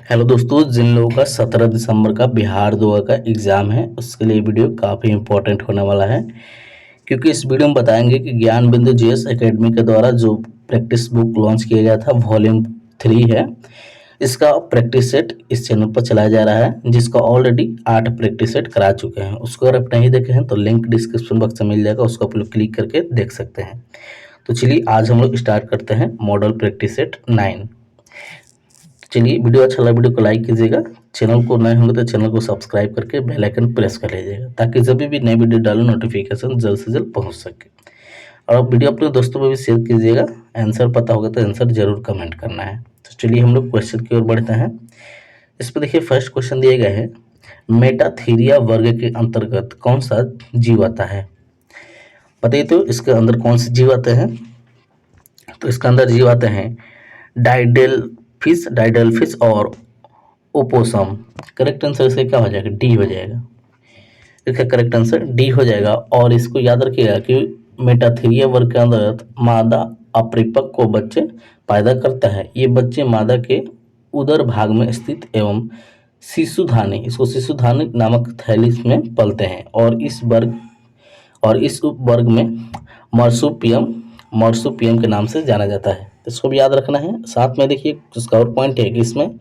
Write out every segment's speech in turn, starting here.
Hello दोस्तों, जिन लोगों का 17 दिसंबर का बिहार 2 का एग्ज़ाम है उसके लिए वीडियो काफ़ी इंपॉर्टेंट होने वाला है। क्योंकि इस वीडियो में बताएंगे कि ज्ञान बिंदु जीएस एकेडमी के द्वारा जो प्रैक्टिस बुक लॉन्च किया गया था वॉल्यूम 3 है। इसका प्रैक्टिस सेट इस चैनल पर चलाया जा रहा है, जिसका ऑलरेडी 8 प्रैक्टिस सेट करा चुके हैं। उसको अगर आप नहीं देखे हैं तो लिंक डिस्क्रिप्शन बॉक्स में मिल जाएगा, उसको आप लोग क्लिक करके देख सकते हैं। तो चलिए आज हम लोग स्टार्ट करते हैं मॉडल प्रैक्टिस सेट 9। चलिए, वीडियो अच्छा लगा वीडियो को लाइक कीजिएगा। चैनल को नए होंगे तो चैनल को सब्सक्राइब करके बेल आइकन प्रेस कर लीजिएगा, ताकि जब भी नई वीडियो डालूं नोटिफिकेशन जल्द से जल्द पहुंच सके। और आप वीडियो अपने दोस्तों में भी शेयर कीजिएगा। आंसर पता होगा तो आंसर जरूर कमेंट करना है। तो चलिए हम लोग क्वेश्चन की ओर बढ़ते हैं। इस पर देखिए, फर्स्ट क्वेश्चन दिए गए हैं, मेटाथीरिया वर्ग के अंतर्गत कौन सा जीव आता है? बताइए तो इसके अंदर कौन से जीव आते हैं? तो इसके अंदर जीव आते हैं डाइडेल फिश और ओपोसम। करेक्ट आंसर इसका क्या हो जाएगा? डी हो जाएगा। इसका करेक्ट आंसर डी हो जाएगा। और इसको याद रखिएगा कि मेटाथीरिया वर्ग के अंतर्गत मादा अपरिपक्व बच्चे पैदा करता है। ये बच्चे मादा के उदर भाग में स्थित एवं शिशुधानी, इसको शिशुधानी नामक थैली में पलते हैं। और इस उप वर्ग में मर्सुपियम के नाम से जाना जाता है। इसको भी याद रखना है। साथ में देखिए इसका और पॉइंट है कि इसमें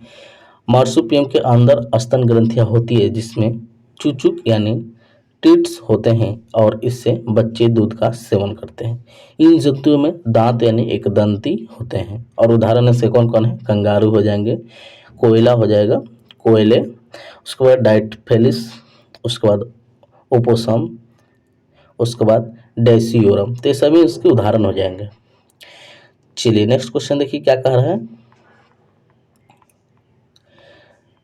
मार्सुपियम के अंदर स्तन ग्रंथियां होती है, जिसमें चूचुक यानी टिट्स होते हैं, और इससे बच्चे दूध का सेवन करते हैं। इन जंतुओं में दांत यानी एक दंती होते हैं। और उदाहरण से कौन कौन है? कंगारू हो जाएंगे, कोयला हो जाएगा, कोयले, उसके बाद डाइटफेलिस, उसके बाद ओपोसम, उसके बाद डेसियोरम। तो ये सभी इसके उदाहरण हो जाएंगे। चलिए नेक्स्ट क्वेश्चन देखिए क्या कह रहा है।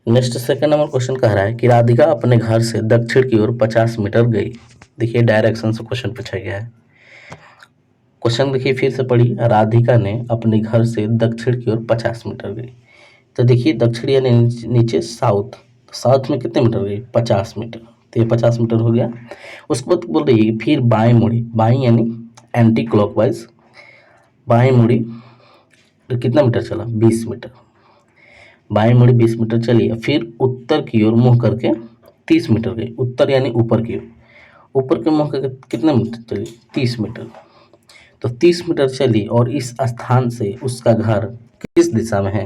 नेक्स्ट सेकंड नंबर क्वेश्चन कह रहा है कि राधिका अपने घर से दक्षिण की ओर 50 मीटर गई। देखिए डायरेक्शन से क्वेश्चन पूछा गया है। क्वेश्चन देखिए फिर से पढ़िए, राधिका ने अपने घर से दक्षिण की ओर 50 मीटर गई। तो देखिए दक्षिण यानी नीचे साउथ, साउथ में कितने मीटर गई? 50 मीटर। तो ये 50 मीटर हो गया। उसके बाद बोल रही है फिर बाएं मुड़ी, बाएं यानी एंटी क्लॉकवाइज, बाएं मुड़ी तो कितना मीटर चला? 20 मीटर। बाएं मुड़ी 20 मीटर चली, फिर उत्तर की ओर मुंह करके 30 मीटर गई। उत्तर यानी ऊपर की ओर, ऊपर के मुंह करके कितना मीटर चली? 30 मीटर। तो 30 मीटर चली और इस स्थान से उसका घर किस दिशा में है?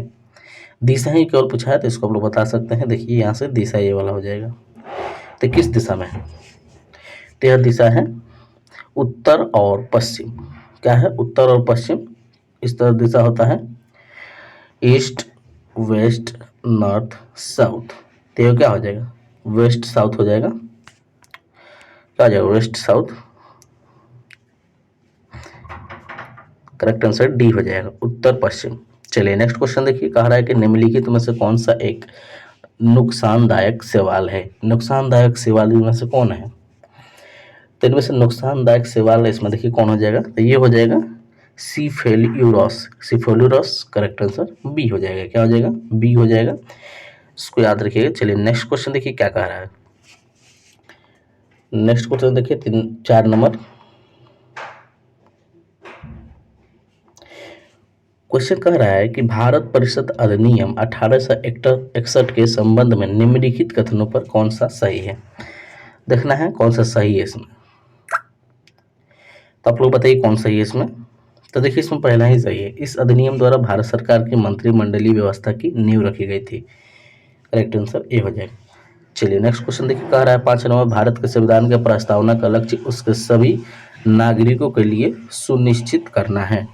दिशा ही केवल पूछा है तो इसको आप लोग बता सकते हैं। देखिए यहाँ से दिशा ये वाला हो जाएगा। तो किस दिशा में है? तो यह दिशा है उत्तर और पश्चिम। क्या है? उत्तर और पश्चिम। इस तरह दिशा होता है ईस्ट, वेस्ट, नॉर्थ, साउथ। तो ये क्या हो जाएगा? वेस्ट साउथ हो जाएगा। क्या हो जाएगा? West south. Correct answer D हो जाएगा, उत्तर पश्चिम। चलिए नेक्स्ट क्वेश्चन देखिए, कह रहा है कि निम्नलिखित में से कौन सा एक नुकसानदायक सवाल है? नुकसानदायक सवाल में से कौन है? तो इनमें से नुकसानदायक सवाल इसमें देखिए कौन हो जाएगा? तो ये हो जाएगा सिफेल्यूरस। सिफेल्यूरस करेक्ट आंसर बी हो जाएगा। क्या हो जाएगा? बी हो जाएगा। इसको याद रखिएगा। चलिए नेक्स्ट क्वेश्चन देखिए क्या कह रहा है। नेक्स्ट क्वेश्चन देखिए 4 नंबर क्वेश्चन कह रहा है कि भारत परिषद अधिनियम 1861 के संबंध में निम्नलिखित कथनों पर कौन सा सही है? देखना है कौन सा सही है इसमें। तो आप लोग बताइए कौन सही है इसमें। तो देखिए इसमें पहला ही सही है। इस अधिनियम द्वारा भारत सरकार की मंत्रिमंडलीय व्यवस्था की नींव रखी गई थी। करेक्ट आंसर ए हो जाएगा। चलिए नेक्स्ट क्वेश्चन देखिए, कह रहा है 5 नंबर, भारत के संविधान के प्रस्तावना का लक्ष्य उसके सभी नागरिकों के लिए सुनिश्चित करना है।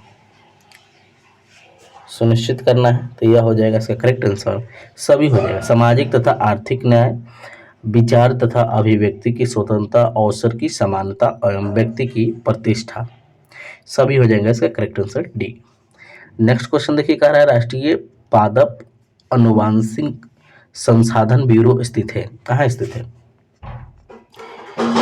सुनिश्चित करना है तो यह हो जाएगा इसका करेक्ट आंसर सभी हो जाएगा। सामाजिक तथा आर्थिक न्याय, विचार तथा अभिव्यक्ति की स्वतंत्रता, अवसर की समानता एवं व्यक्ति की प्रतिष्ठा, सभी हो जाएगा इसका correct answer D. Next question देखिए, कह रहा है राष्ट्रीय पादप अनुवांशिक संसाधन ब्यूरो स्थित है। कहाँ स्थित है?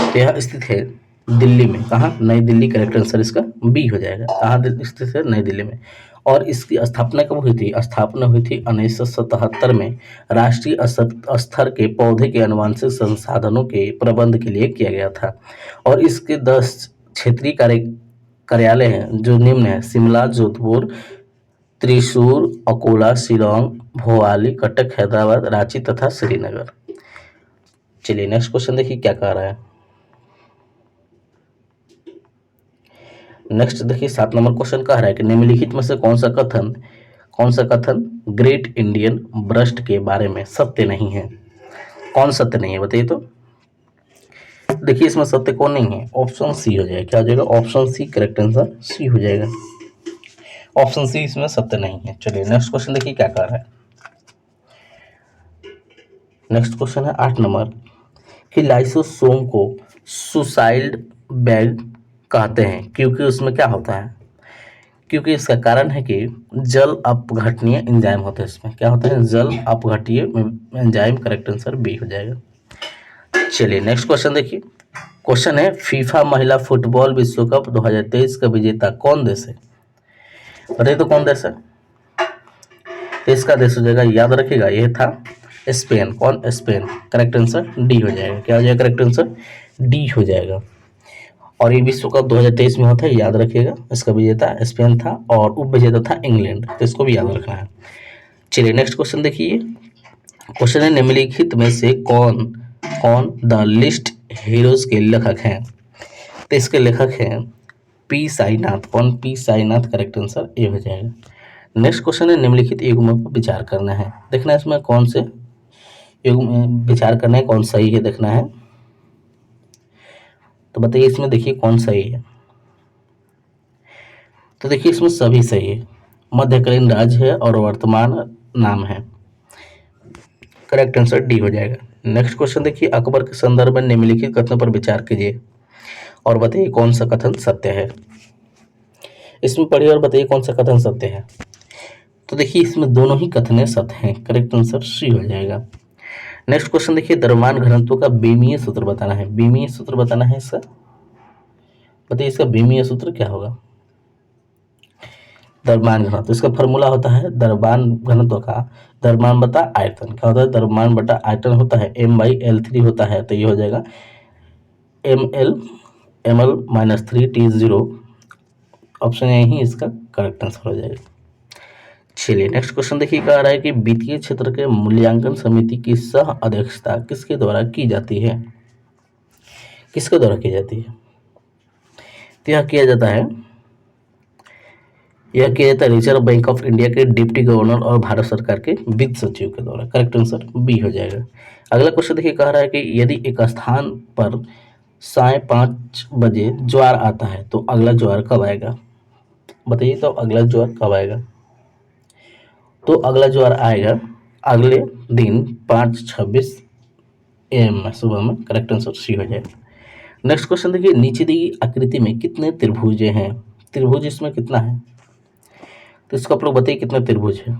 तो यह स्थित है दिल्ली में। कहाँ? नई दिल्ली। करेक्ट आंसर इसका बी हो जाएगा। कहाँ स्थित है? नई दिल्ली में। और इसकी स्थापना कब हुई थी? स्थापना हुई थी 1977 में राष्ट्रीय स्तर के पौधे के आनुवंशिक संसाधनों के प्रबंध के लिए किया गया था। और इसके 10 क्षेत्रीय कार्यालय हैं जो निम्न है: शिमला, जोधपुर, त्रिशूर, अकोला, शिलोंग, भोपाली, कटक, हैदराबाद, रांची तथा श्रीनगर। चलिए नेक्स्ट क्वेश्चन देखिए क्या कह रहा है। नेक्स्ट देखिए 7 नंबर क्वेश्चन कह रहा है कि निम्नलिखित में से कौन सा कथन ग्रेट इंडियन ब्रस्ट के बारे में सत्य नहीं है। कौन सत्य नहीं है बताइए तो। देखिए इसमें सत्य कौन नहीं है, ऑप्शन सी हो जाएगा। क्या हो जाएगा, option C correct answer C हो जाएगा। ऑप्शन सी इसमें सत्य नहीं है। चलिए नेक्स्ट क्वेश्चन देखिए क्या कह रहा है। नेक्स्ट क्वेश्चन है 8 नंबर कि लाइसोसोम को सुसाइड बैग कहते हैं क्योंकि उसमें क्या होता है। क्योंकि इसका कारण है कि जल अपघटनीय एंजाइम होते हैं। इसमें क्या होता है, जल अपघटीय एंजाइम। करेक्ट आंसर बी हो जाएगा। चलिए नेक्स्ट क्वेश्चन देखिए। क्वेश्चन है फीफा महिला फुटबॉल विश्व कप 2023 का विजेता कौन देश है। बताइए तो कौन देश है। तो इसका देश हो जाएगा, याद रखिएगा, यह था स्पेन। कौन, स्पेन। करेक्ट आंसर डी हो जाएगा। क्या हो जाएगा, करेक्ट आंसर डी हो जाएगा। और ये विश्व कप 2023 में होता है, याद रखिएगा। इसका विजेता स्पेन था और उप विजेता था इंग्लैंड, तो इसको भी याद रखना है। चलिए नेक्स्ट क्वेश्चन देखिए। क्वेश्चन है निम्नलिखित में से कौन द लिस्ट हीरोज के लेखक हैं। तो इसके लेखक हैं पी साईनाथ। कौन, P Sainath. Correct answer A हो जाएगा। नेक्स्ट क्वेश्चन है निम्नलिखित युग्मों पर विचार करना है। देखना है इसमें कौन से युग्म विचार करना है, कौन सही है देखना है। तो बताइए इसमें देखिए कौन सही है। तो देखिए इसमें सभी सही है। मध्यकालीन राज्य है और वर्तमान नाम है। करेक्ट आंसर डी हो जाएगा। नेक्स्ट क्वेश्चन देखिए अकबर के संदर्भ में निम्नलिखित कथनों पर विचार कीजिए और बताइए कौन सा कथन सत्य है। इसमें पढ़िए और बताइए कौन सा कथन सत्य है। तो देखिए इसमें दोनों ही कथन सत्य हैं। करेक्ट आंसर सी हो जाएगा। नेक्स्ट क्वेश्चन देखिए द्रव्यमान घनत्व का बीमीय सूत्र बताना है। बीमीय सूत्र बताना है इसका। बताइए इसका बीमीय सूत्र क्या होगा। द्रव्यमान घनत्व, इसका फॉर्मूला होता है द्रव्यमान घनत्व का द्रव्यमान बटा आयतन। क्या होता है, द्रव्यमान बटा आयतन होता है, m/L3 होता है। तो ये हो जाएगा ml-3 T0। ऑप्शन ए ही इसका करेक्ट आंसर हो जाएगा। चलिए नेक्स्ट क्वेश्चन देखिए कह रहा है कि वित्तीय क्षेत्र के मूल्यांकन समिति की सह अध्यक्षता किसके द्वारा की जाती है। किसके द्वारा की जाती है। तो यह किया जाता है रिजर्व बैंक ऑफ इंडिया के डिप्टी गवर्नर और भारत सरकार के वित्त सचिव के द्वारा। करेक्ट आंसर बी हो जाएगा। अगला क्वेश्चन देखिए कह रहा है कि यदि एक स्थान पर 5:30 बजे ज्वार आता है तो अगला ज्वार कब आएगा। बताइए तो अगला ज्वार कब आएगा। तो अगला ज्वार आएगा अगले दिन 5:26 AM में, सुबह में। करेक्ट आंसर सी हो जाएगा। नेक्स्ट क्वेश्चन देखिए नीचे दी आकृति में कितने त्रिभुज हैं। त्रिभुज इसमें कितना है, तो इसको आप लोग बताइए कितना त्रिभुज है।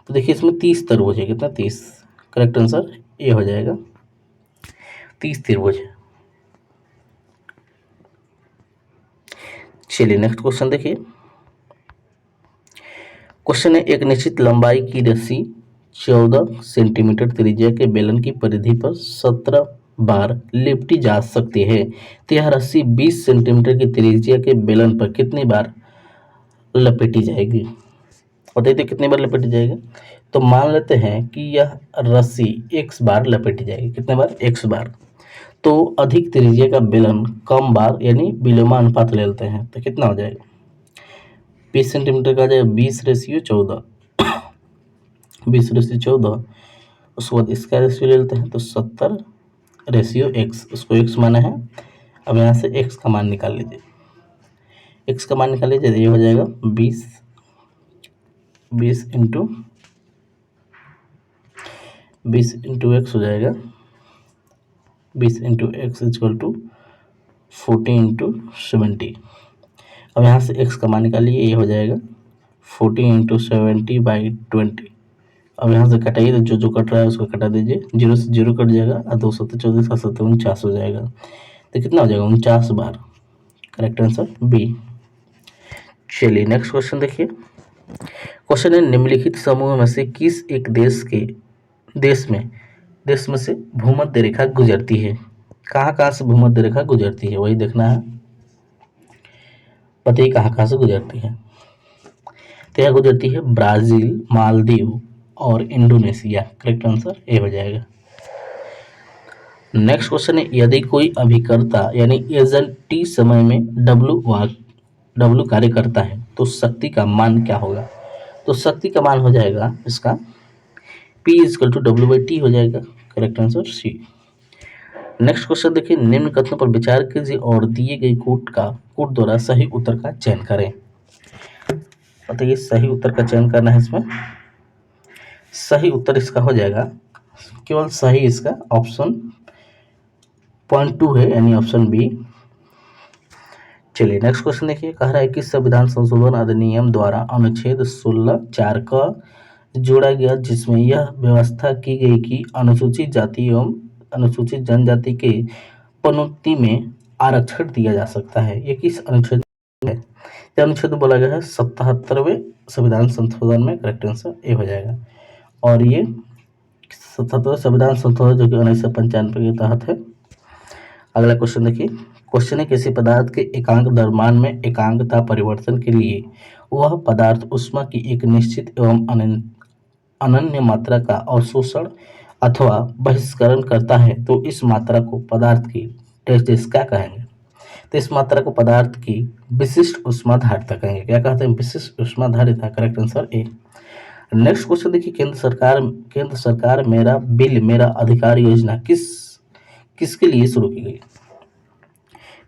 तो देखिए इसमें 30 त्रिभुज है। कितना, 30। करेक्ट आंसर ये हो जाएगा, 30 त्रिभुज है। चलिए नेक्स्ट क्वेश्चन देखिए। क्वेश्चन है एक निश्चित लंबाई की रस्सी 14 सेंटीमीटर त्रिज्या के बेलन की परिधि पर 17 बार लिपटी जा सकती है। तो यह रस्सी 20 सेंटीमीटर की त्रिज्या के बेलन पर कितनी बार लपेटी जाएगी। बताइए तो कितनी बार लपेटी जाएगी। तो मान लेते हैं कि यह रस्सी x बार लपेटी जाएगी। कितने बार, x बार। तो अधिक त्रिज्या का बेलन कम बार यानी विलोमानुपात ले लेते हैं तो कितना हो जाएगा, 20 सेंटीमीटर का आ जाएगा 20/14। 20/14। उसके बाद इसका रेशियो ले लेते हैं तो 70/x। उसको x माना है। अब यहाँ से x का मान निकाल लीजिए। x का मान निकाल लीजिए, ये हो जाएगा 20 इंटू x हो जाएगा। 20 into x equal to 40 into 70। अब यहाँ से x का मान निकालिए, ये हो जाएगा 40 इंटू 70/20। अब यहाँ से कटाइए तो जो कट रहा है उसको कटा दीजिए। 0 से 0 कट जाएगा और 2 7 14 7 7 49 हो जाएगा। तो कितना हो जाएगा, 49 बार। Correct answer B. चलिए नेक्स्ट क्वेश्चन देखिए। क्वेश्चन है निम्नलिखित समूह में से किस एक देश में से भूमध्य रेखा गुजरती है। कहाँ से भूमध्य रेखा गुजरती है वही देखना है। बताइए कहाँ से गुजरती है। तो यह गुजरती है ब्राज़ील, मालदीव और इंडोनेशिया। करेक्ट आंसर ए हो जाएगा। नेक्स्ट क्वेश्चन है, यदि कोई अभिकर्ता यानी एजेंट टी समय में डब्लू कार्य करता है तो शक्ति का मान क्या होगा? तो शक्ति का मान हो जाएगा इसका P equal to W by T हो जाएगा। Correct answer C. Next question देखिए, निम्न कथनों पर विचार कीजिए और दिए गए कूट द्वारा सही उत्तर का चयन करें। बताइए सही उत्तर का चयन करना है इसमें। सही उत्तर इसका हो जाएगा, केवल सही इसका ऑप्शन पॉइंट 2 है, यानी ऑप्शन बी। चलिए नेक्स्ट क्वेश्चन देखिए, कह रहा है कि संविधान संशोधन अधिनियम द्वारा अनुच्छेद 16(4) का जोड़ा गया, जिसमें यह व्यवस्था की गई कि अनुसूचित जाति एवं अनुसूचित जनजाति के पदोन्नति में आरक्षण दिया जा सकता है। ये किस अनुच्छेद है? यह अनुच्छेद बोला गया है 77वें संविधान संशोधन में। करेक्ट आंसर ए हो जाएगा। और ये 77वें संविधान संशोधन जो कि 1995 के तहत है। अगला क्वेश्चन देखिए, क्वेश्चन है किसी पदार्थ के एकांक द्रव्यमान में एकांकता परिवर्तन के लिए वह पदार्थ ऊष्मा की एक निश्चित एवं अनन्य मात्रा का अवशोषण अथवा बहिष्करण करता है तो इस मात्रा को पदार्थ की टेस्ट क्या कहेंगे? तो इस मात्रा को पदार्थ की विशिष्ट ऊष्माधारिता कहेंगे। क्या कहते हैं? विशिष्ट ऊष्माधारिता। Correct answer A. Next question देखिए, केंद्र सरकार मेरा अधिकार योजना किसके लिए शुरू की गई?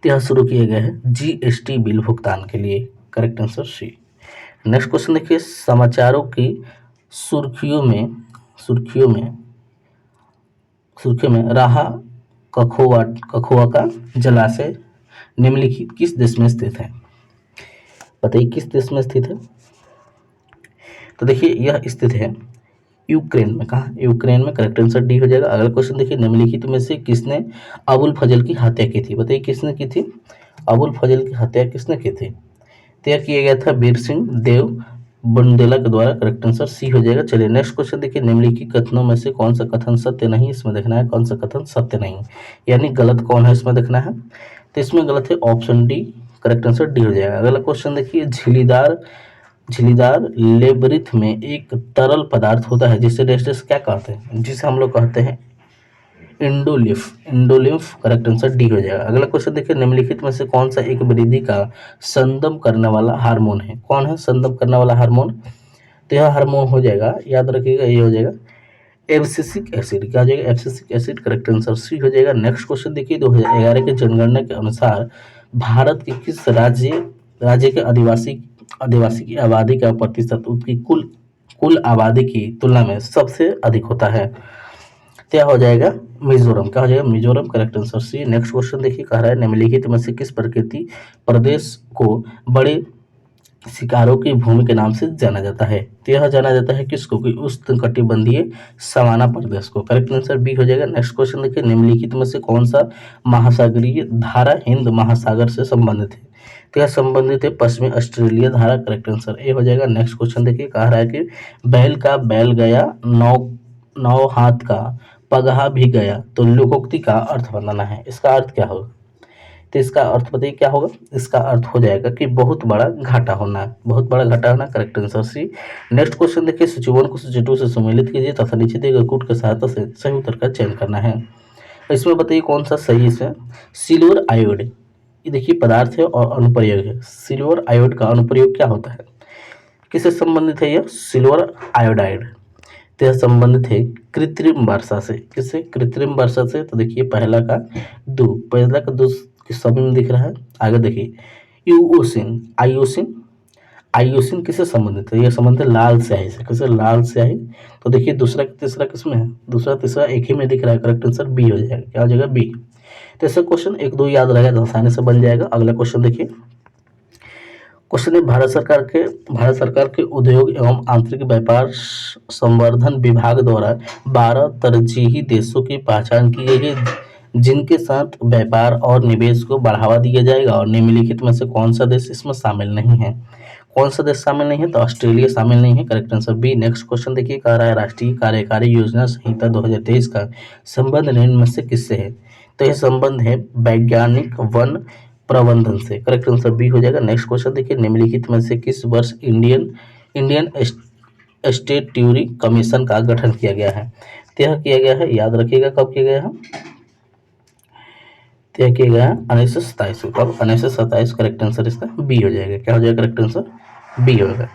तो यह शुरू किया गया है जीएसटी बिल भुगतान के लिए। Correct answer C. Next question देखिए, समाचारों की सुर्खियों में राहा कखुआ का जलाशय निम्नलिखित किस देश में स्थित है? बताइए किस देश में स्थित है? तो देखिए यह स्थित है यूक्रेन में। कहा? यूक्रेन में। करेक्ट आंसर डी हो जाएगा। अगला क्वेश्चन देखिए, निम्नलिखित में से किसने अबुल फजल की हत्या की थी? बताइए किसने की थी? अबुल फजल की हत्या किसने की थी? तय किया गया था वीर सिंह देव बुंदेला के द्वारा। करेक्ट आंसर सी हो जाएगा। चलिए नेक्स्ट क्वेश्चन देखिए, निम्नलिखित कथनों में से कौन सा कथन सत्य नहीं, इसमें देखना है कौन सा कथन सत्य नहीं, यानी गलत कौन है इसमें देखना है। तो इसमें गलत है option D. Correct answer D हो जाएगा। अगला क्वेश्चन देखिए, झिल्लीदार लेबरिथ में एक तरल पदार्थ होता है जिसे रेस्टेस क्या कहते हैं? जिसे हम लोग कहते हैं इंडोलिम्फ। करेक्ट आंसर डी हो जाएगा। अगला क्वेश्चन देखिए, निम्नलिखित में से कौन सा एक वृद्धि का संदम करने वाला हार्मोन है? कौन है संदम करने वाला हार्मोन? तो यह हार्मोन हो जाएगा, याद रखिएगा, ये हो जाएगा एब्सिसिक एसिड। क्या हो जाएगा? Abscisic acid. Correct answer C हो जाएगा। नेक्स्ट क्वेश्चन देखिए, 2011 के जनगणना के अनुसार भारत के किस राज्य के आदिवासी की आबादी का प्रतिशत उसकी कुल आबादी की तुलना में सबसे अधिक होता है? क्या हो जाएगा? मिजोरम। क्या हो जाएगा? Mizoram. Correct answer C. Next question देखिए, कह रहा है निम्नलिखित में से किस प्रकृति प्रदेश को बड़े शिकारों की भूमि के नाम से जाना जाता है? तो यह जाना जाता है किसको? कि उष्णकटिबंधीय सवाना प्रदेश को। करेक्ट आंसर बी हो जाएगा। नेक्स्ट क्वेश्चन देखिए, निम्नलिखित में से कौन सा महासागरीय धारा हिंद महासागर से संबंधित है? तो यह संबंधित है पश्चिमी ऑस्ट्रेलिया धारा। करेक्ट आंसर ए हो जाएगा। नेक्स्ट क्वेश्चन देखिए, कह रहा है कि बैल का बैल गया, नौ हाथ का पगहा भी गया, तो लोकोक्ति का अर्थ बनाना है। इसका अर्थ क्या होगा? तो इसका अर्थ बताइए क्या होगा? इसका अर्थ हो जाएगा कि बहुत बड़ा घाटा होना। Correct answer C. Next question देखिए, सूची 1 को सूची 2 से सम्मिलित कीजिए तथा नीचे दिए गए कूट की सहायता से सही उत्तर का चयन करना है। इसमें बताइए कौन सा सही है? सिल्वर आयोड, ये देखिए पदार्थ है और अनुप्रयोग है। सिल्वर आयोड का अनुप्रयोग क्या होता है? किससे संबंधित है? यह सिल्वर आयोडाइड। तो यह संबंधित है कृत्रिम वर्षा से। किससे? कृत्रिम वर्षा से। तो देखिए पहला का दो शब्द में दिख रहा है। आगे देखिए आयोसिन किससे संबंधित है? यह संबंधित है लाल स्याही से। किससे? लाल स्याही। तो देखिए दूसरा तीसरा किसमें है? दूसरा तीसरा एक ही में दिख रहा है। करेक्ट आंसर बी हो जाएगा। क्या हो जाएगा? बी। तो ऐसा क्वेश्चन 1-2 याद रहेगा तो आसानी से बन जाएगा। अगला क्वेश्चन देखिए, क्वेश्चन है भारत सरकार के उद्योग एवं आंतरिक व्यापार संवर्धन विभाग द्वारा 12 तरजीही देशों की पहचान की गई है जिनके साथ व्यापार और निवेश को बढ़ावा दिया जाएगा, और निम्नलिखित में से कौन सा देश इसमें शामिल नहीं है? कौन सा देश शामिल नहीं है? तो ऑस्ट्रेलिया शामिल नहीं है। Correct answer B. Next question देखिए, कह रहा है राष्ट्रीय कार्यकारी योजना संहिता 2023 का संबंध निम्न में से किससे है? तो यह संबंध है वैज्ञानिक वन प्रबंधन से। करेक्ट आंसर बी हो जाएगा। नेक्स्ट क्वेश्चन देखिए, निम्नलिखित में से किस वर्ष इंडियन इंडियन स्टैट्यूटरी कमीशन का गठन किया गया है? तो यह किया गया है, याद रखिएगा कब किया गया है, तो यह किया गया है 1927 को। कब? 1927। करेक्ट आंसर इसका बी हो जाएगा। क्या हो जाएगा करेक्ट आंसर? बी होगा।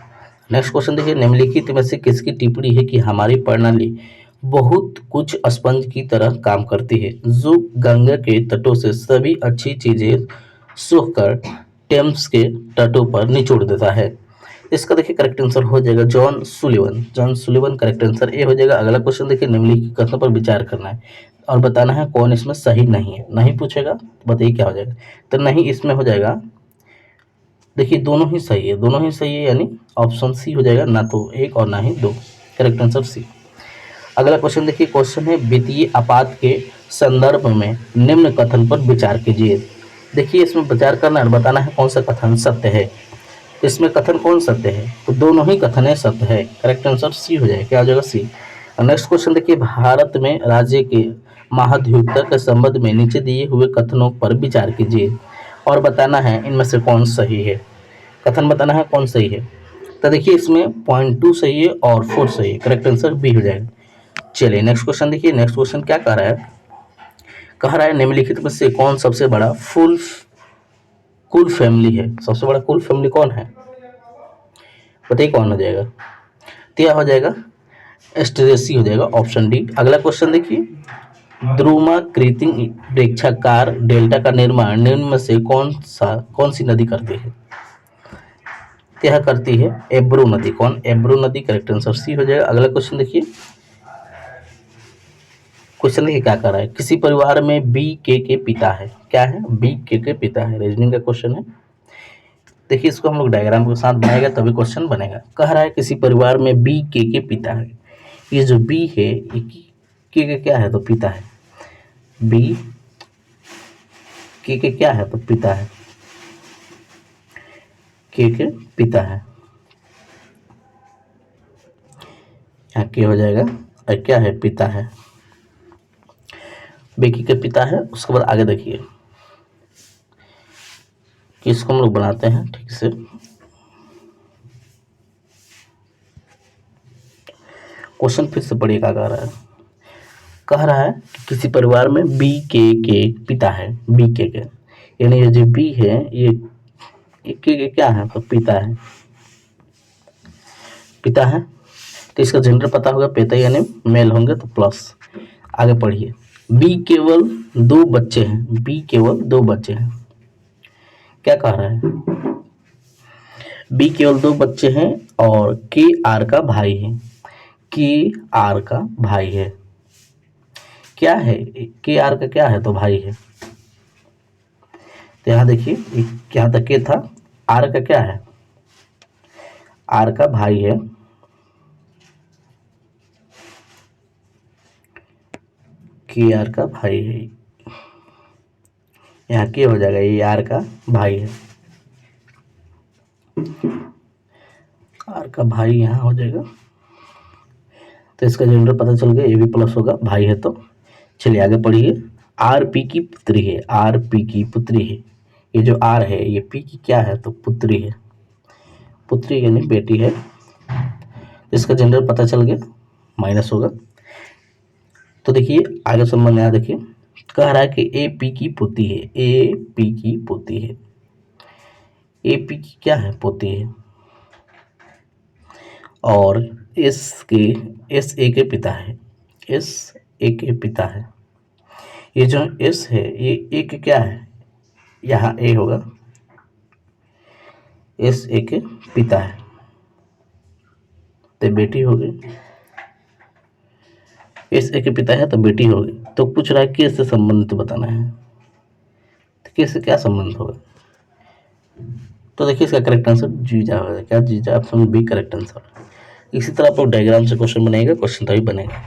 नेक्स्ट क्वेश्चन देखिए, निम्नलिखित में से किसकी टिप्पणी है कि हमारी प्रणाली बहुत कुछ स्पंज की तरह काम करती है, जो गंगा के तटों से सभी अच्छी चीजें सूखकर टेम्स के तटों पर निचोड़ देता है? इसका देखिए करेक्ट आंसर हो जाएगा John Sullivan. John Sullivan correct answer A हो जाएगा। अगला क्वेश्चन देखिए, निम्नलिखित कथनों पर विचार करना है और बताना है कौन इसमें सही नहीं है। नहीं पूछेगा तो बताइए क्या हो जाएगा। तो नहीं इसमें हो जाएगा, देखिए दोनों ही सही है, दोनों ही सही है, यानी ऑप्शन सी हो जाएगा, ना तो एक और ना ही दो। Correct answer C. अगला क्वेश्चन देखिए, क्वेश्चन है वित्तीय आपात के संदर्भ में निम्न कथन पर विचार कीजिए। देखिए इसमें विचार करना है, बताना है कौन सा कथन सत्य है। इसमें कथन कौन सत्य है? तो दोनों ही कथन है सत्य है। करेक्ट आंसर सी हो जाएगा। क्या हो जाएगा? सी। नेक्स्ट क्वेश्चन देखिए, भारत में राज्य के महाधिवक्ता के संबंध में नीचे दिए हुए कथनों पर विचार कीजिए और बताना है इनमें से कौन सही है। कथन बताना है कौन सही है। तो देखिए इसमें 0.2 सही है और 4 सही है। करेक्ट आंसर बी हो जाएगा। चलिए नेक्स्ट क्वेश्चन देखिए, नेक्स्ट क्वेश्चन क्या कह रहा है, कह रहा है निम्नलिखित में से कौन सबसे बड़ा कुल फैमिली है? सबसे बड़ा कुल फैमिली कौन है? बताइए कौन हो जाएगा। तो यह हो जाएगा एस्टेरेसी हो जाएगा, ऑप्शन डी। अगला क्वेश्चन देखिए, ध्रुमाकृतिक रेखाकार डेल्टा का निर्माण निम्न में से कौन सी नदी करती है? यह करती है एब्रो नदी। कौन? एब्रो नदी। करेक्ट आंसर सी हो जाएगा। अगला क्वेश्चन देखिए, क्वेश्चन देखिए क्या कर रहा है, किसी परिवार में बी के पिता है। क्या है? बी के पिता है। रीजनिंग का क्वेश्चन है। देखिए इसको हम लोग डायग्राम के साथ बनाएगा तभी क्वेश्चन बनेगा। कह रहा है किसी परिवार में बी के पिता है। ये जो बी है ये के क्या है? तो पिता है। बी के क्या है? तो पिता है। के पिता है। यहाँ के हो जाएगा और क्या है? पिता है। बेकी के पिता है। उसके बाद आगे देखिए कि इसको हम लोग बनाते हैं ठीक से। क्वेश्चन फिर से पढ़िए क्या कह रहा है। कह रहा है कि किसी परिवार में बी के पिता है। बी के यानी ये जो बी है ये के क्या है? तो पिता है। पिता है तो इसका जेंडर पता होगा, पिता यानी मेल होंगे तो प्लस। आगे पढ़िए, बी केवल 2 बच्चे हैं। बी केवल 2 बच्चे हैं। क्या कह रहा है? बी केवल 2 बच्चे हैं और के आर का भाई है। के आर का भाई है। क्या है? के आर का क्या है? तो भाई है। तो यहाँ देखिए यहाँ तक के था, आर का क्या है? आर का भाई है। के आर का भाई है। यहाँ के हो जाएगा, ये आर का भाई है। आर का भाई यहाँ हो जाएगा तो इसका जेंडर पता चल गया, ये भी प्लस होगा, भाई है तो। चलिए आगे पढ़िए, आर पी की पुत्री है। आर पी की पुत्री है। ये जो आर है ये पी की क्या है? तो पुत्री है। पुत्री यानी बेटी है। इसका जेंडर पता चल गया, माइनस होगा। तो देखिए आगे संबंध आया, देखिए कह रहा है कि ए पी की पोती है। ए पी की पोती है। ए पी की क्या है? पोती है। और एस ए के पिता है। एस ए के पिता है। ये जो एस है ये ए के क्या है? यहाँ ए होगा, एस ए के पिता है तो बेटी होगी। एस ए के पिता है तो बेटी होगी। तो पूछ रहा है किस से संबंधित बताना है, तो किस से क्या संबंध होगा? तो देखिए इसका करेक्ट आंसर जीजा होगा। क्या? जीजा, ऑप्शन बी करेक्ट आंसर। इसी तरह आप लोग डायग्राम से क्वेश्चन बनाएगा, क्वेश्चन तभी बनेगा।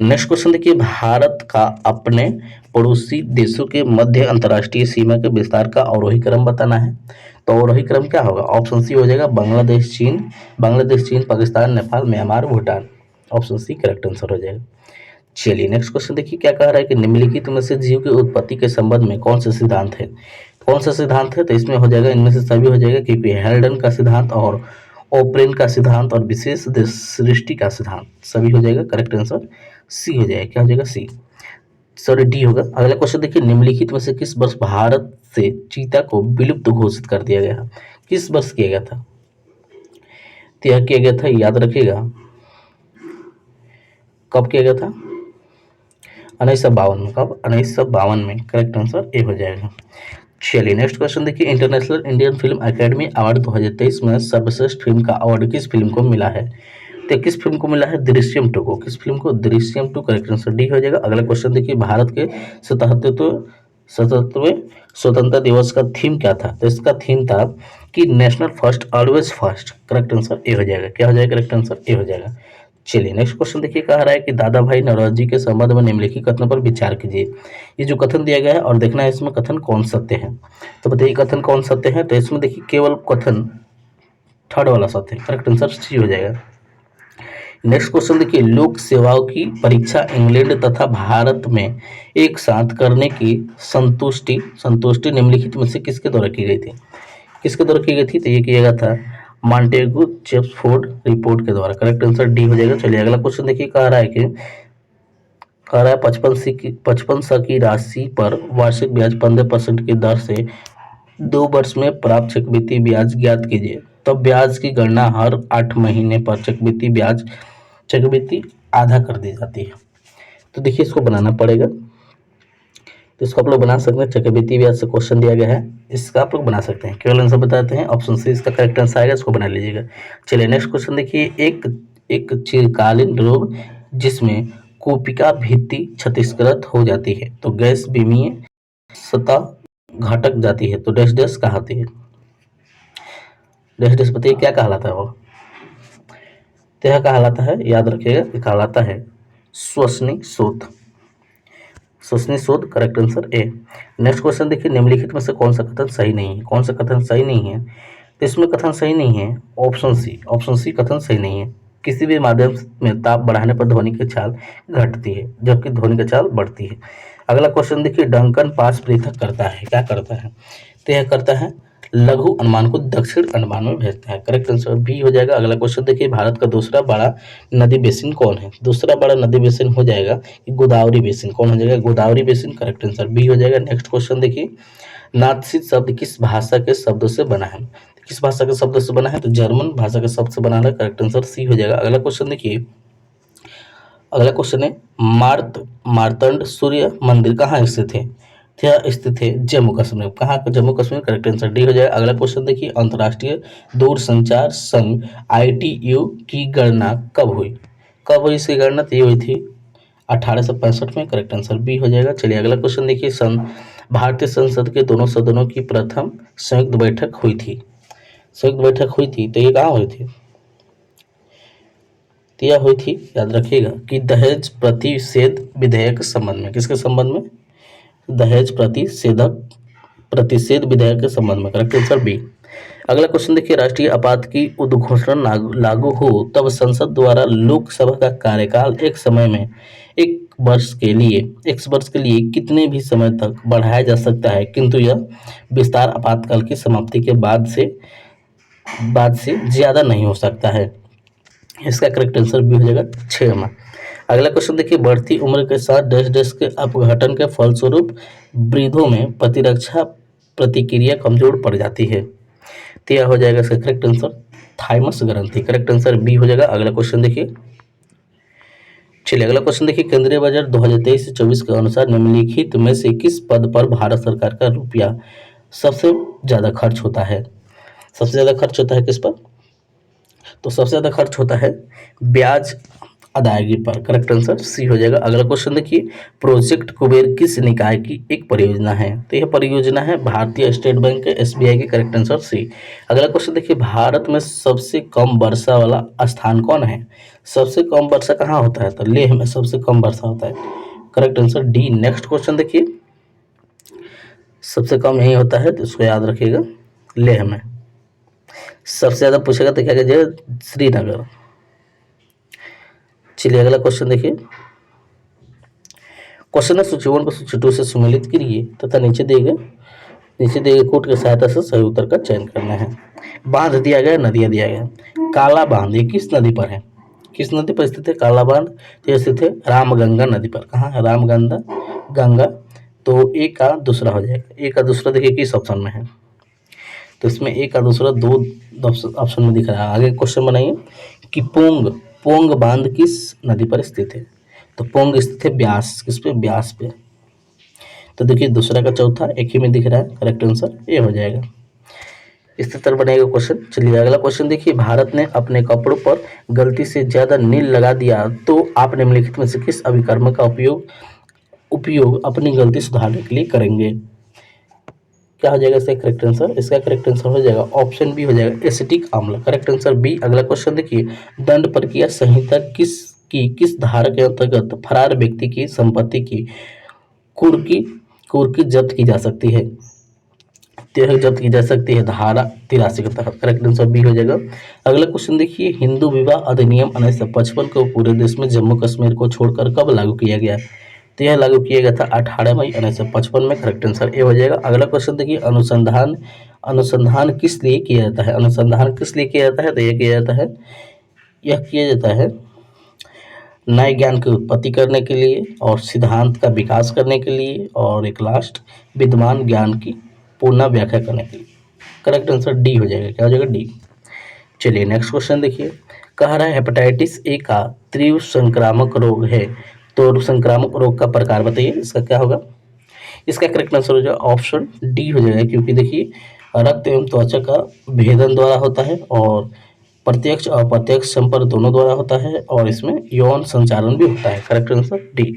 नेक्स्ट क्वेश्चन देखिए, भारत का अपने पड़ोसी देशों के मध्य अंतर्राष्ट्रीय सीमा के विस्तार का अवरोही क्रम बताना है। तो अवरोही क्रम क्या होगा? ऑप्शन सी हो जाएगा, बांग्लादेश चीन, Pakistan, Nepal, Myanmar, Bhutan. Option C correct answer हो जाएगा। चलिए नेक्स्ट क्वेश्चन देखिए क्या कह रहा है कि निम्नलिखित में से जीव की उत्पत्ति के संबंध में कौन सा सिद्धांत है? कौन सा सिद्धांत है? तो इसमें हो जाएगा, इनमें से सभी हो जाएगा, क्योंकि हेल्डन का सिद्धांत और ओपरेन का सिद्धांत और विशेष दृष्टि का सिद्धांत, सभी हो जाएगा। करेक्ट आंसर सी हो जाएगा। क्या हो जाएगा? सी, सॉरी डी होगा। अगला क्वेश्चन देखिए, निम्नलिखित में से किस वर्ष भारत से चीता को विलुप्त घोषित कर दिया गया? किस वर्ष किया गया था? तो यह किया गया था, याद रखिएगा, कब किया गया था? 1952 में। कब? 1952 में। करेक्ट आंसर ए हो जाएगा। चलिए नेक्स्ट क्वेश्चन देखिए, international Indian film academy award 2023 में सर्वश्रेष्ठ फिल्म का अवार्ड किस फिल्म को मिला है? तो किस फिल्म को मिला है? दृश्यम 2 को। किस फिल्म को? दृश्यम 2। करेक्ट आंसर डी हो जाएगा। अगला क्वेश्चन देखिए, भारत के 77वें स्वतंत्रता दिवस का थीम क्या था? तो इसका थीम था कि national first always first. Correct answer A हो जाएगा। क्या हो जाएगा? करेक्ट आंसर ए हो जाएगा। चलिए नेक्स्ट क्वेश्चन देखिए, कह रहा है कि दादा भाई नौरोजी के संबंध में निम्नलिखित कथनों पर विचार कीजिए। ये जो कथन दिया गया है और देखना है इसमें कथन कौन सत्य है। तो बताइए कथन कौन सत्य है? तो इसमें देखिए केवल कथन थर्ड वाला सत्य है। करेक्ट आंसर सी हो जाएगा। नेक्स्ट क्वेश्चन देखिए, लोक सेवाओं की परीक्षा इंग्लैंड तथा भारत में एक साथ करने की संतुष्टि निम्नलिखित में से किसके द्वारा की गई थी? किसके द्वारा की गई थी? तो ये किया गया था मॉन्टेगू चेम्सफोर्ड रिपोर्ट के द्वारा। करेक्ट आंसर डी हो जाएगा। चलिए अगला क्वेश्चन देखिए, कह रहा है 55 की राशि पर वार्षिक ब्याज 15% की दर से 2 वर्ष में प्राप्त चक्रवृद्धि ब्याज ज्ञात कीजिए। तब ब्याज की गणना हर 8 महीने पर चक्रवृद्धि आधा कर दी जाती है। तो देखिए इसको बनाना पड़ेगा। तो इसको आप लोग बना सकते हैं, चक्रवृद्धि ब्याज से क्वेश्चन दिया गया है, इसका आप लोग बना सकते हैं। केवल आंसर बताते हैं, ऑप्शन सी इसका करेक्ट आंसर आएगा, इसको बना लीजिएगा। चलिए नेक्स्ट क्वेश्चन देखिए, एक चिरकालीन रोग जिसमें कोशिका भित्ति क्षतिग्रस्त हो जाती है तो गैस विमीय सतह घटक जाती है तो डैश डैश कहलाती है। डैश डैश बताइए क्या कहलाता है? वो तो यह कहलाता है, याद रखिएगा, कहलाता है श्वसनी शोथ। श्वसनी शोथ। Correct answer A. Next question देखिए, निम्नलिखित में से कौन सा कथन सही नहीं है? कौन सा कथन सही नहीं है? तो इसमें कथन सही नहीं है ऑप्शन सी कथन सही नहीं है। किसी भी माध्यम में ताप बढ़ाने पर ध्वनि की चाल घटती है जबकि ध्वनि की चाल बढ़ती है। अगला क्वेश्चन देखिए, डंकन पास पृथक करता है, क्या करता है? तो यह करता है लघु अनुमान को दक्षिण अनुमान में भेजता है। करेक्ट आंसर बी हो जाएगा। अगला क्वेश्चन देखिए, भारत का दूसरा बड़ा नदी बेसिन कौन है? दूसरा बड़ा नदी बेसिन हो जाएगा गोदावरी बेसिन। कौन हो जाएगा? Godavari basin. Correct answer B हो जाएगा। नेक्स्ट क्वेश्चन देखिए, नाथसित शब्द किस भाषा के शब्दों से बना है? किस भाषा के शब्दों से बना है? तो जर्मन भाषा के शब्द से बना है। करेक्ट आंसर सी हो जाएगा। अगला क्वेश्चन देखिए, अगला क्वेश्चन है मार्तंड सूर्य मंदिर कहाँ स्थित है? यह स्थित है जम्मू कश्मीर। कहाँ? Jammu Kashmir. Correct answer D हो जाएगा। अगला क्वेश्चन देखिए, अंतर्राष्ट्रीय दूरसंचार संघ ITU की गणना कब हुई? कब हुई इसकी गणना? तो ये हुई थी 1865 में। करेक्ट आंसर बी हो जाएगा। चलिए अगला क्वेश्चन देखिए, भारतीय संसद के दोनों सदनों की प्रथम संयुक्त बैठक हुई थी। संयुक्त बैठक हुई थी तो ये कहाँ हुई थी? तो यह हुई थी, याद रखिएगा, कि दहेज प्रतिषेध विधेयक के संबंध में। किसके संबंध में? दहेज प्रतिषेध विधेयक के संबंध में। Correct answer B. अगला क्वेश्चन देखिए, राष्ट्रीय आपात की उद्घोषणा लागू हो तब संसद द्वारा लोकसभा का कार्यकाल एक वर्ष के लिए कितने भी समय तक बढ़ाया जा सकता है, किंतु यह विस्तार आपातकाल की समाप्ति के बाद से ज्यादा नहीं हो सकता है। इसका करेक्ट आंसर भी हो जाएगा 6 माह। अगला क्वेश्चन देखिए, बढ़ती उम्र के साथ डैश डैश के अपघटन के फलस्वरूप वृद्धों में प्रतिरक्षा प्रतिक्रिया कमजोर पड़ जाती है। तो यह हो जाएगा इसका करेक्ट आंसर थाइमस ग्रंथि। करेक्ट आंसर बी हो जाएगा। अगला क्वेश्चन देखिए, चलिए अगला क्वेश्चन देखिए, केंद्रीय बजट 2023 से 24 के अनुसार निम्नलिखित में से किस पद पर भारत सरकार का रुपया सबसे ज्यादा खर्च होता है? सबसे ज्यादा खर्च होता है किस पर? तो सबसे ज्यादा खर्च होता है ब्याज अदायगी पर। करेक्ट आंसर सी हो जाएगा। अगला क्वेश्चन देखिए, प्रोजेक्ट कुबेर किस निकाय की एक परियोजना है? तो यह परियोजना है भारतीय स्टेट बैंक के SBI की। Correct answer C. अगला क्वेश्चन देखिए, भारत में सबसे कम वर्षा वाला स्थान कौन है? सबसे कम वर्षा कहाँ होता है? तो लेह में सबसे कम वर्षा होता है। Correct answer D. Next question देखिए, सबसे कम यही होता है तो इसको याद रखिएगा, लेह में। सबसे ज्यादा पूछेगा तो क्या कीजिएगा? श्रीनगर। चलिए अगला क्वेश्चन देखिए, क्वेश्चन है सूची 1 को सूची 2 से सम्मिलित करिए तथा नीचे दिए गए कोड की सहायता से सही उत्तर का चयन करना है। बांध दिया गया, नदियां दिया गया। काला बांध ये किस नदी पर है? किस नदी पर स्थित है काला बांध? तो ये स्थित है रामगंगा नदी पर। कहाँ है? रामगंगा गंगा। तो ए का दूसरा हो जाएगा। ए का दूसरा देखिए किस ऑप्शन में है, तो इसमें ए का दूसरा दो ऑप्शन में दिख रहा है। आगे क्वेश्चन बनाइए कि पोंग पोंग बांध किस नदी पर स्थित है? तो पोंग स्थित है ब्यास। किस पे? ब्यास पे। तो देखिए दूसरा का चौथा एक ही में दिख रहा है, करेक्ट आंसर ए हो जाएगा। इस तरह बनेगा क्वेश्चन। चलिए अगला क्वेश्चन देखिए, भारत ने अपने कपड़ों पर गलती से ज्यादा नील लगा दिया तो आप निम्नलिखित में से किस अभिकर्म का उपयोग अपनी गलती सुधारने के लिए करेंगे? क्या हो जाएगा इसका करेक्ट आंसर? इसका करेक्ट आंसर हो जाएगा ऑप्शन बी हो जाएगा एसिटिक अम्ल, करेक्ट आंसर बी। अगला क्वेश्चन देखिए, दंड प्रक्रिया संहिता किस धारा के अंतर्गत फरार व्यक्ति की संपत्ति की कुर्की कुर्की जब्त की जा सकती है? जब्त की जा सकती है धारा 83 के तहत, करेक्ट आंसर बी हो जाएगा। अगला क्वेश्चन देखिए, हिंदू विवाह अधिनियम 1955 को पूरे देश में जम्मू कश्मीर को छोड़कर कब लागू किया गया? तो यह लागू किया गया था 18 मई 1955 में, करेक्ट आंसर ए हो जाएगा। अगला क्वेश्चन देखिए, अनुसंधान अनुसंधान किस लिए किया जाता है? अनुसंधान किस लिए किया जाता है? तो यह किया जाता है नए ज्ञान की उत्पत्ति करने के लिए और सिद्धांत का विकास करने के लिए और एक लास्ट विद्यमान ज्ञान की पूर्ण व्याख्या करने के लिए, करेक्ट आंसर डी हो जाएगा। क्या हो जाएगा? डी। चलिए नेक्स्ट क्वेश्चन देखिए, कह रहा है हेपेटाइटिस ए का तीव्र संक्रामक रोग है, तो संक्रामक रोग का प्रकार बताइए, इसका क्या होगा? इसका करेक्ट आंसर हो जाएगा ऑप्शन डी हो जाएगा, क्योंकि देखिए रक्त एवं त्वचा का भेदन द्वारा होता है और प्रत्यक्ष और अप्रत्यक्ष संपर्क दोनों द्वारा होता है और इसमें यौन संचारण भी होता है, correct answer D.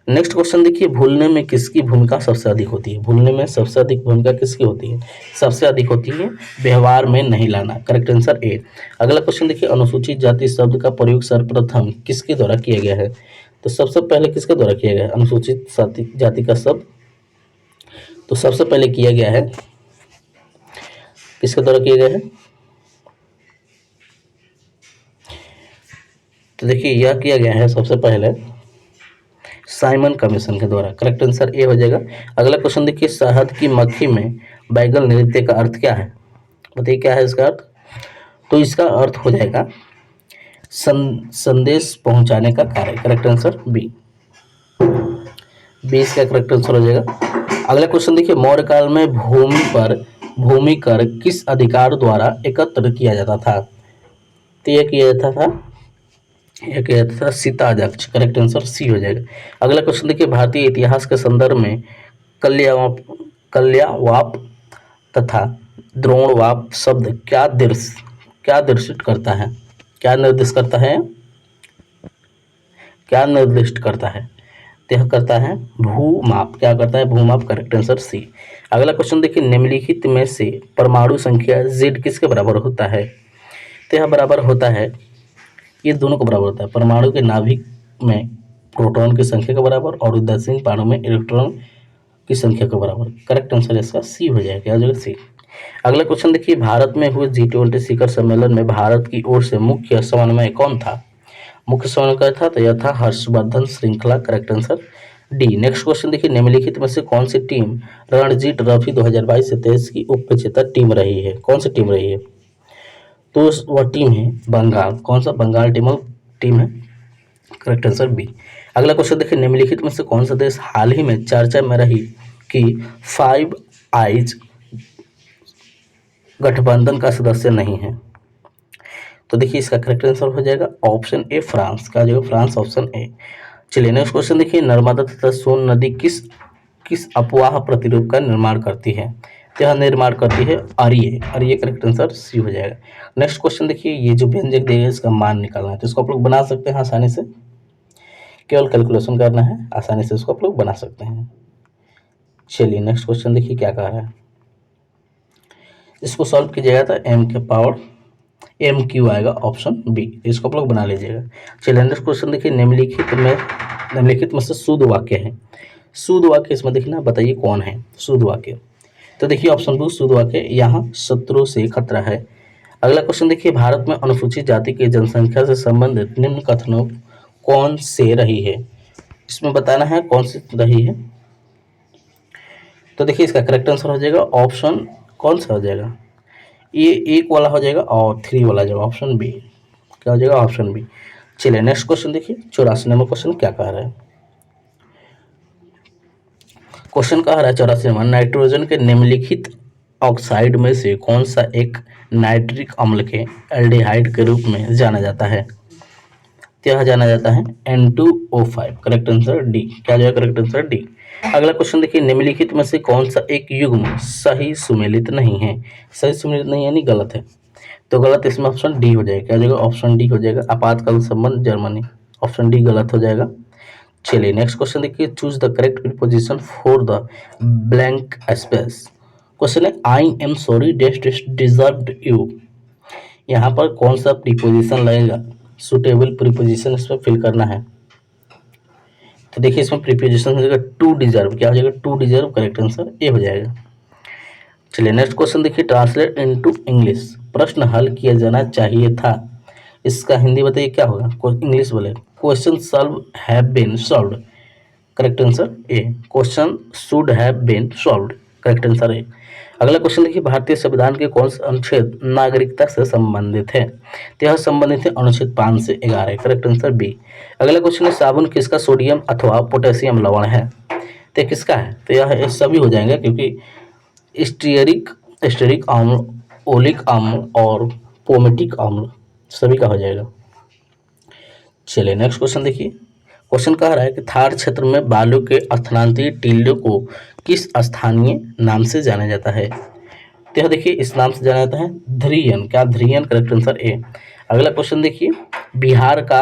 Next question देखिए, भूलने में किसकी भूमिका सबसे अधिक होती है? भूलने में सबसे अधिक भूमिका किसकी होती है? सबसे अधिक होती है व्यवहार में नहीं लाना, करेक्ट आंसर ए। अगला क्वेश्चन देखिए, अनुसूचित जाति शब्द का प्रयोग सर्वप्रथम किसके द्वारा किया गया है? तो सबसे पहले किसके द्वारा किया गया है अनुसूचित जाति का शब्द? तो सबसे पहले किया गया है किसके द्वारा किया गया है? तो देखिए यह किया गया है सबसे पहले साइमन कमीशन के द्वारा, करेक्ट आंसर ए हो जाएगा। अगला क्वेश्चन देखिए, शहद की मक्खी में बैगल नृत्य का अर्थ क्या है? बताइए क्या है इसका अर्थ? तो इसका अर्थ हो जाएगा संदेश पहुंचाने का कार्य, करेक्ट आंसर बी। बी इसका करेक्ट आंसर हो जाएगा। अगला क्वेश्चन देखिए, मौर्य काल में भूमि कर किस अधिकार द्वारा एकत्र किया जाता था? तो यह किया जाता था सीताध्यक्ष, करेक्ट आंसर सी हो जाएगा। अगला क्वेश्चन देखिए, भारतीय इतिहास के संदर्भ में कल्यावाप तथा द्रोणवाप शब्द क्या निर्दिष्ट करता है? क्या निर्दिष्ट करता है? क्या निर्दिष्ट करता है? तो यह करता है भूमाप। क्या करता है? भूमाप, करेक्ट आंसर सी। अगला क्वेश्चन देखिए, निम्नलिखित में से परमाणु संख्या Z किसके बराबर होता है? तो यह बराबर होता है, ये दोनों को बराबर होता है, परमाणु के नाभिक में प्रोटॉन की संख्या के बराबर और उदासीन परमाणु में इलेक्ट्रॉन की संख्या के बराबर, करेक्ट आंसर इसका सी हो जाएगा। क्या हो जाएगा? सी। अगला क्वेश्चन देखिए, भारत में हुए G20 शिखर सम्मेलन में भारत की ओर से मुख्य समन्वय कौन था? मुख्य समन्वय था तो यह था हर्षवर्धन श्रृंखला, correct answer D. Next question देखिए, निम्नलिखित में से कौन सी टीम रणजी ट्रॉफी 2022 से 23 की उप विजेता टीम रही है? कौन सी टीम रही है? तो वह टीम है बंगाल। कौन सा? बंगाल टीम है, करेक्ट आंसर बी। अगला क्वेश्चन देखिए, निम्नलिखित में से कौन सा देश हाल ही में चर्चा में रही कि फाइव आइज गठबंधन का सदस्य नहीं है? तो देखिए इसका करेक्ट आंसर हो जाएगा ऑप्शन ए फ्रांस, का जो फ्रांस, ऑप्शन ए। चलिए नेक्स्ट क्वेश्चन देखिए, नर्मदा तथा सोन नदी किस अपवाह प्रतिरूप का निर्माण करती है? तो यह निर्माण करती है आर्य, करेक्ट आंसर सी हो जाएगा। नेक्स्ट क्वेश्चन देखिए, ये जो व्यंजक दिया है इसका मान निकालना है, तो इसको आप लोग बना सकते हैं आसानी से, केवल कैलकुलेशन करना है, आसानी से इसको आप लोग बना सकते हैं। चलिए नेक्स्ट क्वेश्चन देखिए क्या कह रहा है, इसको सॉल्व कीजिएगा तो MQ आएगा, ऑप्शन बी, इसको आप लोग बना लीजिएगा। चलिए नेक्स्ट क्वेश्चन देखिए, निम्नलिखित में से शुद्ध वाक्य है। शुद्ध वाक्य इसमें देखना, बताइए कौन है शुद्ध वाक्य? तो देखिए ऑप्शन बी शुद्ध वाक्य, यहाँ शत्रु से खतरा है। अगला क्वेश्चन देखिए, भारत में अनुसूचित जाति की जनसंख्या से संबंधित निम्न कथनों कौन से रही है? इसमें बताना है कौन सी रही है। तो देखिए इसका करेक्ट आंसर हो जाएगा ऑप्शन कौन सा हो जाएगा? ये एक वाला हो जाएगा और 3 वाला जो ऑप्शन बी, क्या हो जाएगा ऑप्शन बी। चलिए नेक्स्ट क्वेश्चन देखिए, 84 नंबर क्वेश्चन क्या कह रहा है। क्वेश्चन कह रहा है 84 नंबर, नाइट्रोजन के निम्नलिखित ऑक्साइड में से कौन सा एक नाइट्रिक अम्ल के एल्डिहाइड के रूप में जाना जाता है। क्या जाना जाता है N2O5। करेक्ट आंसर डी, क्या जाएगा करेक्ट आंसर डी। अगला क्वेश्चन देखिए, निम्नलिखित में से कौन सा एक युग्म सही सुमेलित नहीं है। सही सुमेलित नहीं यानी गलत है, तो गलत इसमें ऑप्शन डी हो जाएगा। क्या हो जाएगा ऑप्शन डी हो जाएगा, आपातकाल संबंध जर्मनी, ऑप्शन डी गलत हो जाएगा। चलिए नेक्स्ट क्वेश्चन देखिए, choose the correct preposition for the blank space. Question है I am sorry dest deserved you. यहाँ पर कौन सा प्रीपोजिशन लगेगा, सुटेबल प्रीपोजिशन इसमें फिल करना है। तो देखिए इसमें प्रीपोजिशन हो जाएगा टू डिजर्व, क्या हो जाएगा to deserve, correct answer A हो जाएगा। चलिए नेक्स्ट क्वेश्चन देखिए, ट्रांसलेट इनटू इंग्लिश। प्रश्न हल किया जाना चाहिए था, इसका हिंदी बताइए क्या होगा। इंग्लिश बोले question solve have been solved, correct answer A. Question should have been solved, correct answer A. अगला क्वेश्चन देखिए, भारतीय संविधान के कौन से अनुच्छेद नागरिकता से संबंधित है। तो यह संबंधित है अनुच्छेद 5 से 11, करेक्ट आंसर बी। अगला क्वेश्चन है, साबुन किसका सोडियम अथवा पोटेशियम लवण है। तो यह किसका है, तो यह सभी हो जाएंगे क्योंकि स्टेरिक अम्ल, ओलिक अम्ल और पोमेटिक अम्ल सभी का हो जाएगा। चलिए नेक्स्ट क्वेश्चन देखिए, क्वेश्चन कह रहा है कि थार क्षेत्र में बालू के स्थानांतरित टीलों को किस स्थानीय नाम से जाना जाता है। तो यह देखिए इस नाम से जाना जाता है ध्रियन, क्या ध्रियन, करेक्ट आंसर ए। अगला क्वेश्चन देखिए, बिहार का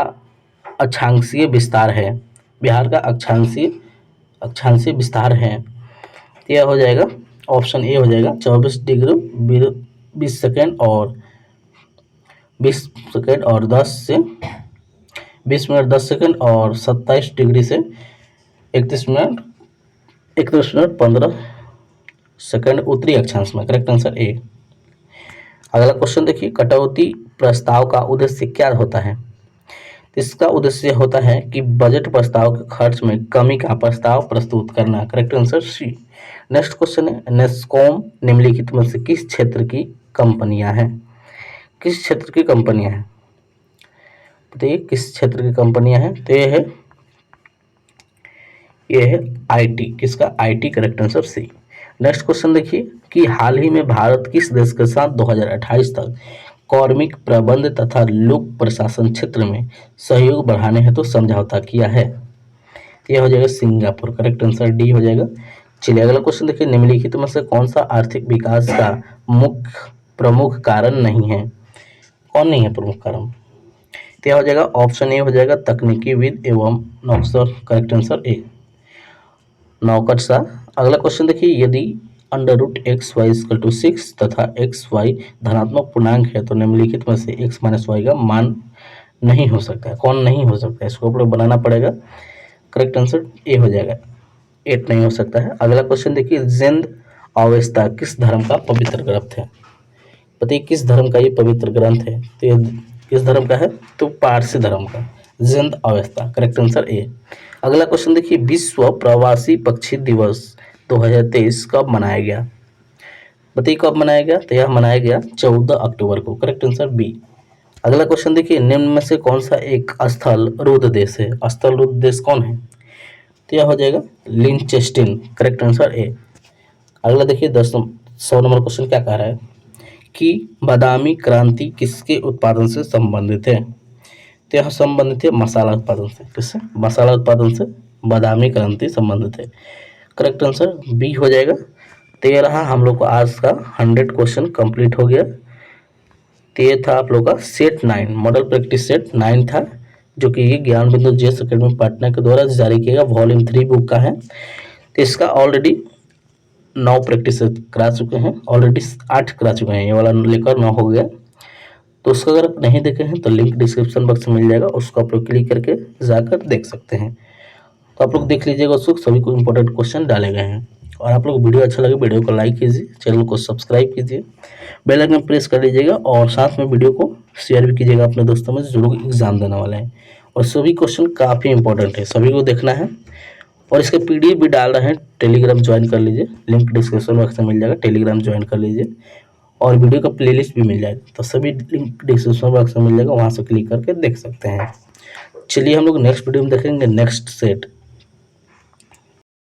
अक्षांशीय विस्तार है, बिहार का अक्षांशीय विस्तार है, तो यह हो जाएगा ऑप्शन ए हो जाएगा 24 डिग्री 20 सेकेंड और 20 सेकेंड और 10 से 20 मिनट 10 सेकेंड और 27 डिग्री से 31 मिनट 15 सेकेंड उत्तरी अक्षांश में, करेक्ट आंसर ए। अगला क्वेश्चन देखिए, कटौती प्रस्ताव का उद्देश्य क्या होता है। इसका उद्देश्य होता है कि बजट प्रस्ताव के खर्च में कमी का प्रस्ताव प्रस्तुत करना, correct answer C. Next question है, नेस्कॉम निम्नलिखित में से किस क्षेत्र की कंपनियां हैं। किस क्षेत्र की कंपनियां हैं, बताइए किस क्षेत्र की कंपनियां हैं। तो ये है आईटी, किसका IT, correct answer C. Next question देखिए कि हाल ही में भारत किस देश के साथ 2028 तक कार्मिक प्रबंध तथा लोक प्रशासन क्षेत्र में सहयोग बढ़ाने हेतु समझौता किया है। यह हो जाएगा सिंगापुर, करेक्ट आंसर डी हो जाएगा। चलिए अगला क्वेश्चन देखिए, निम्नलिखित में से कौन सा आर्थिक विकास का प्रमुख कारण नहीं है। कौन नहीं है प्रमुख कारण, तो यह हो जाएगा ऑप्शन ए हो जाएगा तकनीकी विद एवं नौकरशाह, करेक्ट आंसर ए नौकरशाह। अगला क्वेश्चन देखिए, यदि under root X Y equal to 6 तथा एक्स वाई धनात्मक पूर्णांक है तो निम्नलिखित में से एक्स माइनस वाई का मान नहीं हो सकता है। कौन नहीं हो सकता है, इसको आपको बनाना पड़ेगा, करेक्ट आंसर ए हो जाएगा 8 नहीं हो सकता है। अगला क्वेश्चन देखिए, जिंद अवस्था किस धर्म का पवित्र ग्रंथ है। बताइए किस धर्म का ये पवित्र ग्रंथ है, तो ये किस धर्म का है, तो पारसी धर्म का जिंद अवस्था, करेक्ट आंसर ए। अगला क्वेश्चन देखिए, विश्व प्रवासी पक्षी दिवस 2023 कब मनाया गया। बताइए कब मनाया गया, तो यह मनाया गया 14 अक्टूबर को, करेक्ट आंसर बी। अगला क्वेश्चन देखिए, निम्न में से कौन सा एक स्थल रुद्ध देश है। स्थल रुद्ध देश कौन है, तो यह हो जाएगा लिंचेस्टीन, करेक्ट आंसर ए। अगला देखिए 100 नंबर क्वेश्चन क्या कह रहा है कि बादामी क्रांति किसके उत्पादन से संबंधित है। तो यह संबंधित है मसाला उत्पादन से, किससे, मसाला उत्पादन से बादामी क्रांति संबंधित है, करेक्ट आंसर बी हो जाएगा। तो ये रहा हम लोग को आज का 100 क्वेश्चन कंप्लीट हो गया। तो ये था आप लोग का सेट 9 मॉडल प्रैक्टिस सेट 9 था, जो कि ये ज्ञान बिंदु जेएस एकेडमी पटना के द्वारा जारी किया गया वॉल्यूम 3 बुक का है। तो इसका ऑलरेडी 9 प्रैक्टिस करा चुके हैं, ऑलरेडी 8 करा चुके हैं, ये वाला लेकर 9 हो गया। तो उसको अगर आप नहीं देखे हैं तो लिंक डिस्क्रिप्शन बॉक्स में मिल जाएगा, उसको आप लोग क्लिक करके जाकर देख सकते हैं। तो आप लोग देख लीजिएगा, उसको सभी को इंपॉर्टेंट क्वेश्चन डाले गए हैं। और आप लोग वीडियो अच्छा लगे वीडियो को लाइक कीजिए, चैनल को सब्सक्राइब कीजिए, बेल आइकन प्रेस कर लीजिएगा और साथ में वीडियो को शेयर भी कीजिएगा अपने दोस्तों में जो लोग एग्जाम देने वाले हैं। और सभी क्वेश्चन काफ़ी इंपॉर्टेंट है, सभी को देखना है। और इसके पीडीएफ भी डाल रहे हैं, टेलीग्राम ज्वाइन कर लीजिए, लिंक डिस्क्रिप्शन बॉक्स में मिल जाएगा, टेलीग्राम ज्वाइन कर लीजिए। और वीडियो का प्लेलिस्ट भी मिल जाएगा, तो सभी लिंक डिस्क्रिप्शन बॉक्स में मिल जाएगा, वहाँ से क्लिक करके देख सकते हैं। चलिए हम लोग नेक्स्ट वीडियो में देखेंगे नेक्स्ट सेट।